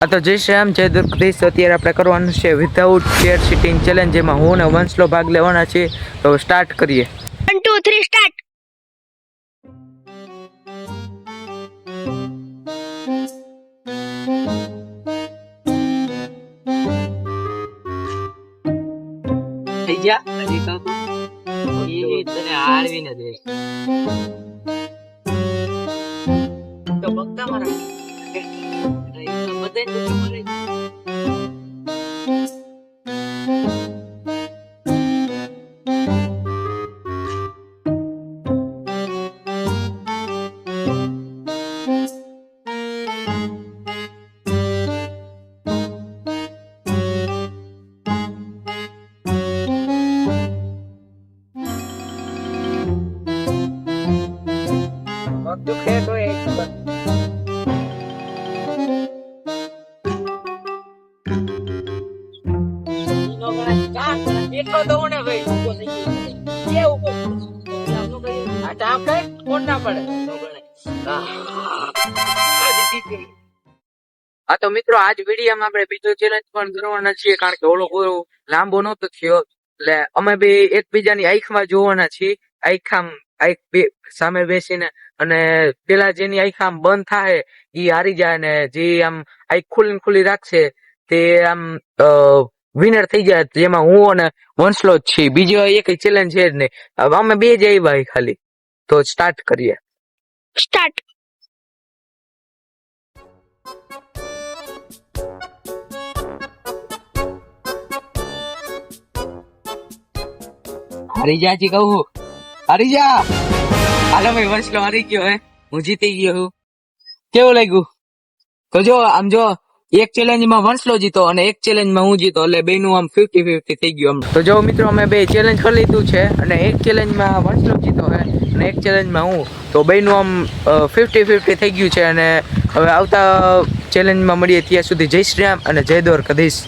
તો જય શ્રી રામ જય દ્વારકાધીશ. અત્યારે આપણે કરવાનું છે વિધાઉટ ચેર સિટિંગ ચેલેન્જ, જેમાં હું ને વંશલો ભાગ લેવાના છે. તો સ્ટાર્ટ કરીએ. 1 2 3 સ્ટાર્ટ. થઈ ગયા હજી તો એ તને હારવી ન દે તો બગતા મારા બધાય તો મારે દુખે તો એટલો દઉં ને ભાઈ ઉભો થઈ ગયો ઉભો આ ચાપ કઈ કોણ ના પડે તો મિત્રો આજ વિડીયોમાં આપણે બીજો ચેલેન્જ પણ કરવાના છીએ, કારણ કે ઓલો કોઈ લાંબો નહોતો થયો, એટલે અમે બે એકબીજાની આંખમાં જોવાના છીએ. આંખ બે સામે બેસીને, અને પેલા જેની આંખ આમ બંધ થાય એ હારી જાય, ને જે આમ આંખ ખુલ્લી રાખશે તે આમ વિનર થઈ જાય. જેમાં હું અને વંશલો જ છીએ, બીજો એક ચેલેન્જ છે જ નહીં. અમે બે જ આવ્યા ખાલી. તો સ્ટાર્ટ કરીએ. સ્ટાર્ટ. હારી જા જી કહું, હારી જા. હાલો ભાઈ, વંશલો હારી ગયો હે, હું જીતી ગયો હું. કેવું લાગ્યું? તો જો આમ જો, એક ચેલેન્જમાં વંશલો જીતો અને એક ચેલેન્જમાં હું જીતો, એટલે બેનું આમ 50-50 થઈ ગયું. તો જો મિત્રો, અમે બે ચેલેન્જ કરી લીધું છે, અને એક ચેલેન્જમાં વંશલો જીતો હે અને એક ચેલેન્જમાં હું. તો બેનું આમ 50-50 થઈ ગયું છે. અને હવે આવતા ચેલેન્જમાં મળીએ, ત્યાં સુધી જય શ્રી રામ અને જય દ્વારકાધીશ.